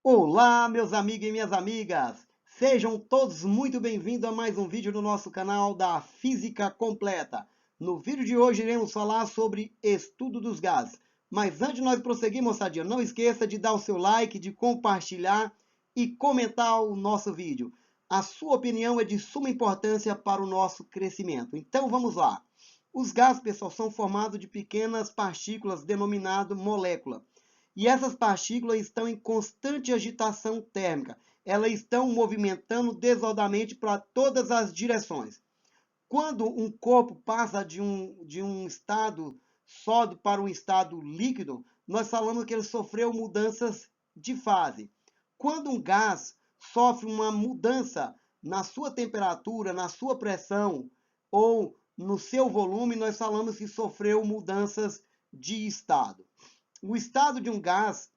Olá, meus amigos e minhas amigas! Sejam todos muito bem-vindos a mais um vídeo no nosso canal da Física Completa. No vídeo de hoje iremos falar sobre estudo dos gases. Mas antes de nós prosseguir, moçadinha, não esqueça de dar o seu like, de compartilhar e comentar o nosso vídeo. A sua opinião é de suma importância para o nosso crescimento. Então vamos lá. Os gases, pessoal, são formados de pequenas partículas denominadas moléculas. E essas partículas estão em constante agitação térmica. Elas estão movimentando desordenadamente para todas as direções. Quando um corpo passa de um estado sólido para um estado líquido, nós falamos que ele sofreu mudanças de fase. Quando um gás sofre uma mudança na sua temperatura, na sua pressão ou no seu volume, nós falamos que sofreu mudanças de estado. O estado de um gás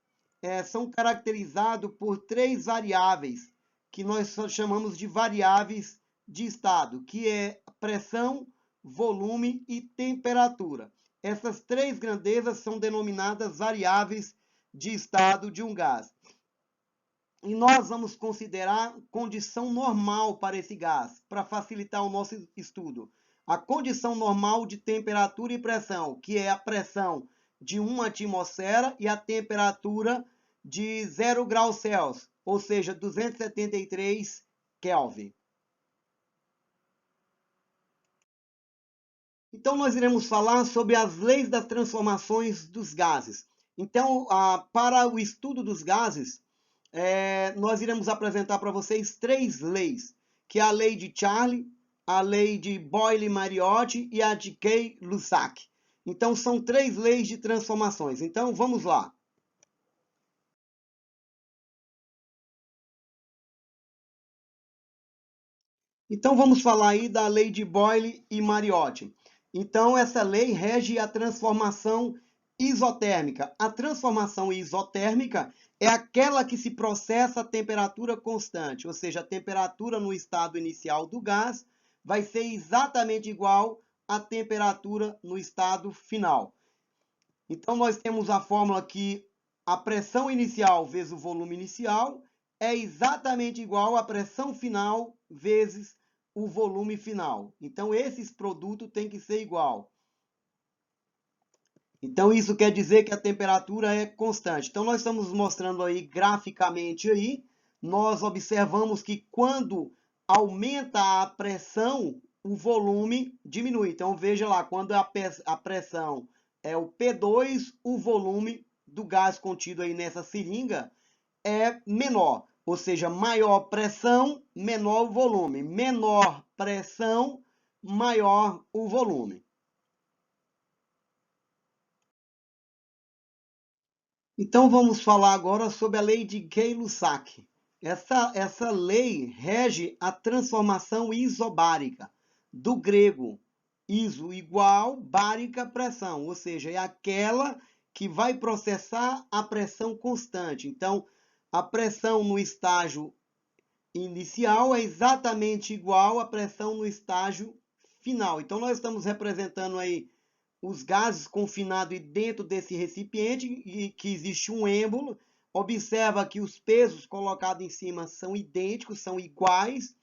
são caracterizados por três variáveis, que nós chamamos de variáveis de estado, que é pressão, volume e temperatura. Essas três grandezas são denominadas variáveis de estado de um gás. E nós vamos considerar condição normal para esse gás, para facilitar o nosso estudo. A condição normal de temperatura e pressão, que é a pressão de 1 atmosfera e a temperatura de 0 graus Celsius, ou seja, 273 Kelvin. Então, nós iremos falar sobre as leis das transformações dos gases. Então, para o estudo dos gases, nós iremos apresentar para vocês três leis, que é a lei de Charlie, a lei de Boyle-Mariotti e a de Kay-Lussac. Então, são três leis de transformações. Então, vamos lá. Então, vamos falar aí da lei de Boyle e Mariotti. Então, essa lei rege a transformação isotérmica. A transformação isotérmica é aquela que se processa a temperatura constante, ou seja, a temperatura no estado inicial do gás vai ser exatamente igual à temperatura no estado final. Então, nós temos a fórmula que a pressão inicial vezes o volume inicial é exatamente igual à pressão final vezes o volume final. Então, esses produtos têm que ser igual. Então, isso quer dizer que a temperatura é constante. Então, nós estamos mostrando aí graficamente aí, nós observamos que quando aumenta a pressão, o volume diminui. Então, veja lá, quando a pressão é o P2, o volume do gás contido aí nessa seringa é menor. Ou seja, maior pressão, menor o volume. Menor pressão, maior o volume. Então vamos falar agora sobre a lei de Gay-Lussac. Essa lei rege a transformação isobárica, do grego iso igual, bárica pressão, ou seja, é aquela que vai processar a pressão constante. Então, a pressão no estágio inicial é exatamente igual à pressão no estágio final. Então, nós estamos representando aí os gases confinados dentro desse recipiente e que existe um êmbolo. Observa que os pesos colocados em cima são idênticos, são iguais.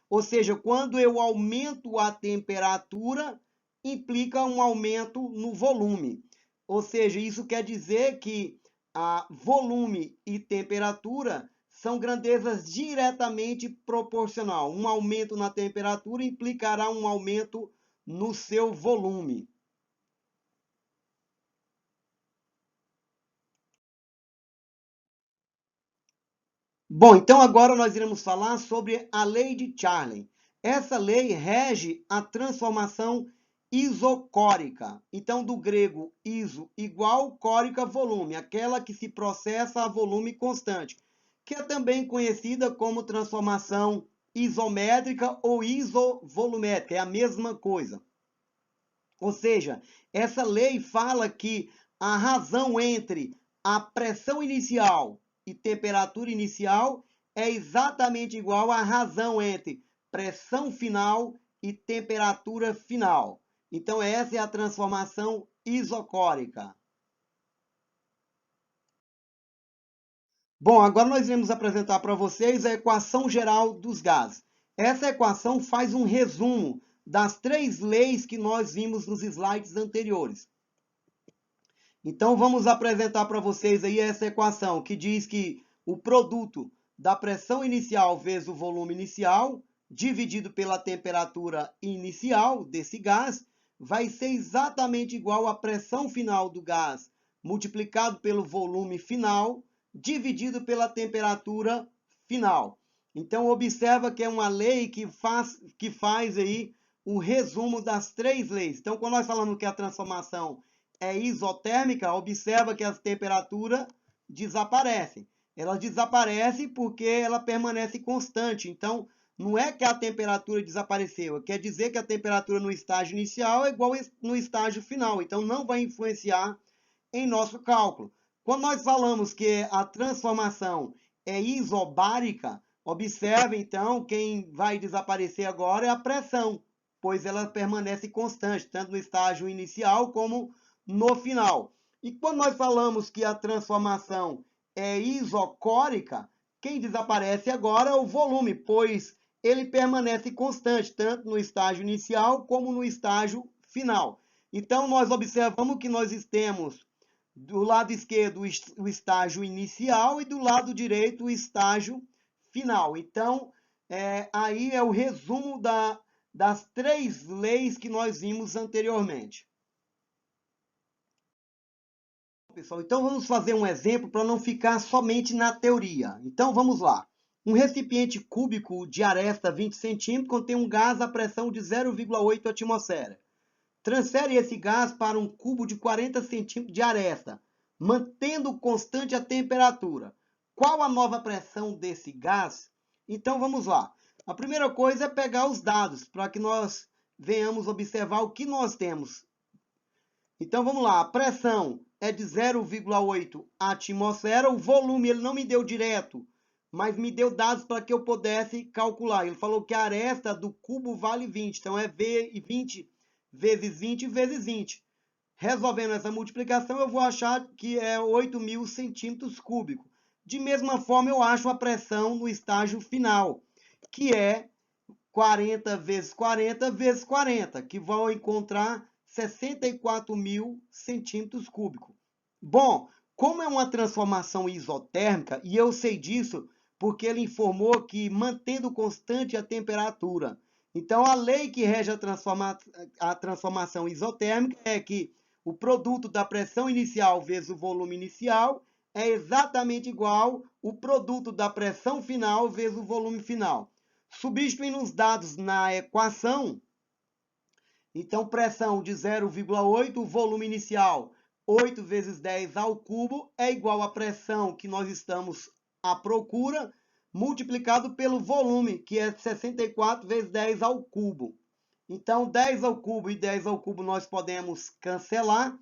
Ou seja, quando eu aumento a temperatura, implica um aumento no volume. Ou seja, isso quer dizer que a volume e temperatura são grandezas diretamente proporcional. Um aumento na temperatura implicará um aumento no seu volume. Bom, então agora nós iremos falar sobre a lei de Charlie. Essa lei rege a transformação isocórica. Então, do grego iso igual, córica volume, aquela que se processa a volume constante, que é também conhecida como transformação isométrica ou isovolumétrica, é a mesma coisa. Ou seja, essa lei fala que a razão entre a pressão inicial e temperatura inicial é exatamente igual à razão entre pressão final e temperatura final. Então, essa é a transformação isocórica. Bom, agora nós iremos apresentar para vocês a equação geral dos gases. Essa equação faz um resumo das 3 leis que nós vimos nos slides anteriores. Então vamos apresentar para vocês aí essa equação que diz que o produto da pressão inicial vezes o volume inicial, dividido pela temperatura inicial desse gás, vai ser exatamente igual à pressão final do gás multiplicado pelo volume final, dividido pela temperatura final. Então observa que é uma lei que faz aí o resumo das 3 leis. Então quando nós falamos que a transformação é isotérmica, observa que as temperaturas desaparecem. Ela desaparece porque ela permanece constante. Então, não é que a temperatura desapareceu, quer dizer que a temperatura no estágio inicial é igual no estágio final. Então, não vai influenciar em nosso cálculo. Quando nós falamos que a transformação é isobárica, observe então, quem vai desaparecer agora é a pressão, pois ela permanece constante, tanto no estágio inicial como no final. E quando nós falamos que a transformação é isocórica, quem desaparece agora é o volume, pois ele permanece constante, tanto no estágio inicial como no estágio final. Então, nós observamos que nós temos do lado esquerdo o estágio inicial e do lado direito o estágio final. Então, aí é o resumo das 3 leis que nós vimos anteriormente. Pessoal, então vamos fazer um exemplo para não ficar somente na teoria. Então vamos lá. Um recipiente cúbico de aresta 20 centímetros contém um gás à pressão de 0,8 atmosfera. Transfere esse gás para um cubo de 40 centímetros de aresta, mantendo constante a temperatura. Qual a nova pressão desse gás? Então vamos lá. A primeira coisa é pegar os dados para que nós venhamos observar o que nós temos. Então vamos lá, a pressão é de 0,8 atmosfera, o volume ele não me deu direto, mas me deu dados para que eu pudesse calcular. Ele falou que a aresta do cubo vale 20, então é 20 vezes 20 vezes 20. Resolvendo essa multiplicação, eu vou achar que é 8.000 centímetros cúbicos. De mesma forma, eu acho a pressão no estágio final, que é 40 vezes 40 vezes 40, que vão encontrar 64.000 centímetros cúbicos. Bom, como é uma transformação isotérmica, e eu sei disso porque ele informou que mantendo constante a temperatura. Então, a lei que rege a transformação isotérmica é que o produto da pressão inicial vezes o volume inicial é exatamente igual ao produto da pressão final vezes o volume final. Substituindo os dados na equação, então pressão de 0,8, volume inicial 8 vezes 10 ao cubo é igual à pressão que nós estamos à procura, multiplicado pelo volume, que é 64 vezes 10 ao cubo. Então 10 ao cubo e 10 ao cubo nós podemos cancelar.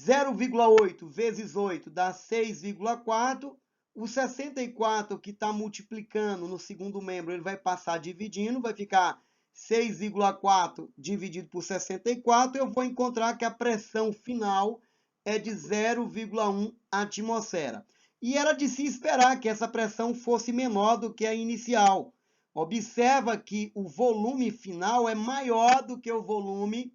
0,8 vezes 8 dá 6,4. O 64 que está multiplicando no segundo membro, ele vai passar dividindo, vai ficar 6,4 dividido por 64. Eu vou encontrar que a pressão final é de 0,1 atmosfera. E era de se esperar que essa pressão fosse menor do que a inicial. Observa que o volume final é maior do que o volume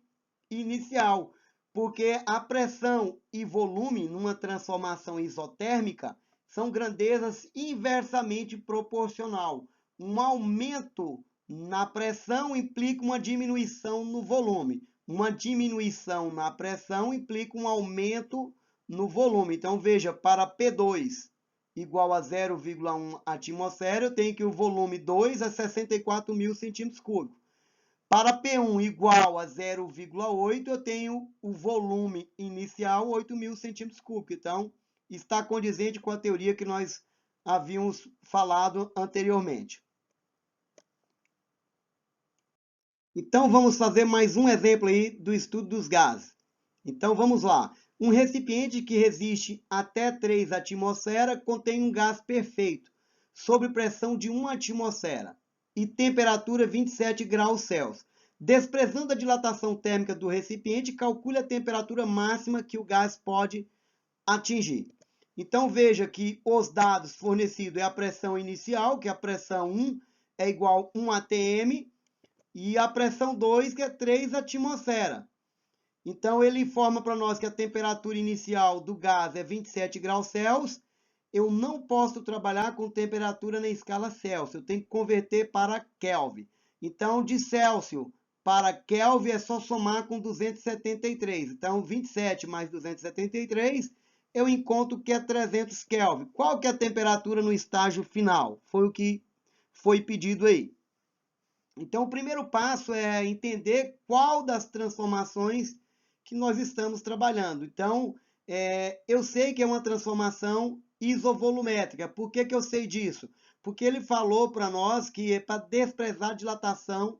inicial, porque a pressão e volume numa transformação isotérmica são grandezas inversamente proporcional. Um aumento na pressão implica uma diminuição no volume. Uma diminuição na pressão implica um aumento no volume. Então, veja, para P2 igual a 0,1 atmosfera, eu tenho que o volume 2 é 64.000 centímetros cúbicos. Para P1 igual a 0,8, eu tenho o volume inicial 8.000 centímetros cúbicos. Então, está condizente com a teoria que nós havíamos falado anteriormente. Então, vamos fazer mais um exemplo aí do estudo dos gases. Então, vamos lá. Um recipiente que resiste até 3 atmosferas contém um gás perfeito, sob pressão de 1 atmosfera e temperatura 27 graus Celsius. Desprezando a dilatação térmica do recipiente, calcule a temperatura máxima que o gás pode atingir. Então veja que os dados fornecidos é a pressão inicial, que é a pressão 1 é igual a 1 atm, e a pressão 2, que é 3 atmosfera. Então ele informa para nós que a temperatura inicial do gás é 27 graus Celsius. Eu não posso trabalhar com temperatura na escala Celsius, eu tenho que converter para Kelvin. Então, de Celsius para Kelvin é só somar com 273. Então, 27 mais 273, eu encontro que é 300 Kelvin. Qual que é a temperatura no estágio final? Foi o que foi pedido aí. Então, o primeiro passo é entender qual das transformações que nós estamos trabalhando. Então, eu sei que é uma transformação isovolumétrica. Por que eu sei disso? Porque ele falou para nós que é para desprezar a dilatação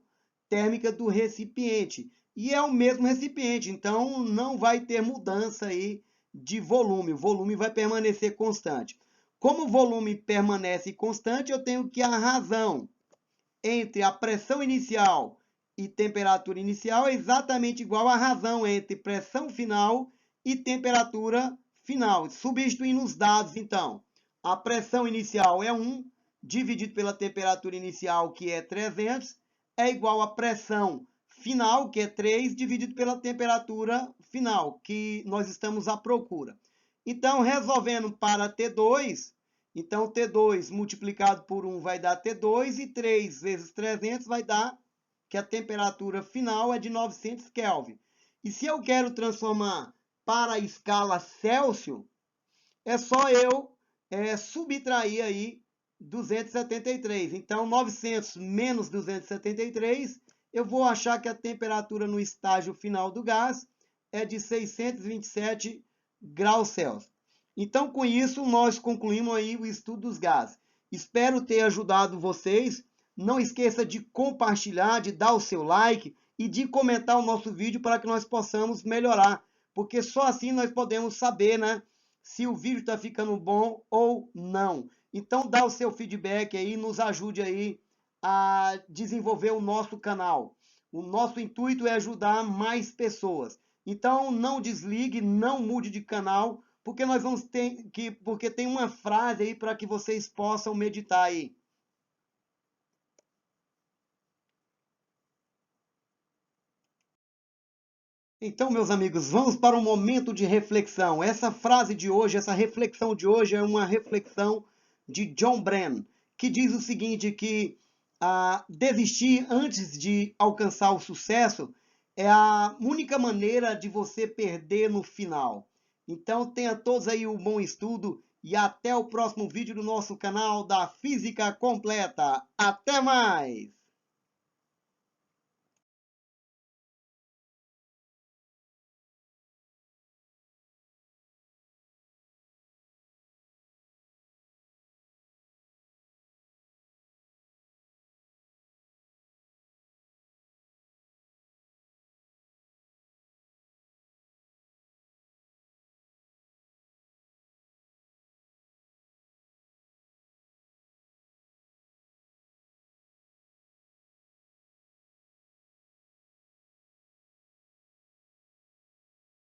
térmica do recipiente. E é o mesmo recipiente, então não vai ter mudança aí de volume. O volume vai permanecer constante. Como o volume permanece constante, eu tenho que a razão entre a pressão inicial e temperatura inicial é exatamente igual à razão entre pressão final e temperatura final. Substituindo os dados, então, a pressão inicial é 1, dividido pela temperatura inicial, que é 300, é igual à pressão final, que é 3, dividido pela temperatura final, que nós estamos à procura. Então, resolvendo para T2, então, T2 multiplicado por 1 vai dar T2 e 3 vezes 300 vai dar que a temperatura final é de 900 Kelvin. E se eu quero transformar para a escala Celsius, é só eu subtrair aí 273. Então, 900 menos 273, eu vou achar que a temperatura no estágio final do gás é de 627 graus Celsius. Então, com isso, nós concluímos aí o estudo dos gases. Espero ter ajudado vocês. Não esqueça de compartilhar, de dar o seu like e de comentar o nosso vídeo para que nós possamos melhorar. Porque só assim nós podemos saber, né, se o vídeo está ficando bom ou não. Então, dá o seu feedback aí, nos ajude aí a desenvolver o nosso canal. O nosso intuito é ajudar mais pessoas. Então, não desligue, não mude de canal, porque nós vamos ter porque tem uma frase aí para que vocês possam meditar aí. Então, meus amigos, vamos para um momento de reflexão. Essa frase de hoje, essa reflexão de hoje é uma reflexão de John Brennan, que diz o seguinte, que desistir antes de alcançar o sucesso é a única maneira de você perder no final. Então, tenha todos aí um bom estudo e até o próximo vídeo do nosso canal da Física Completa. Até mais!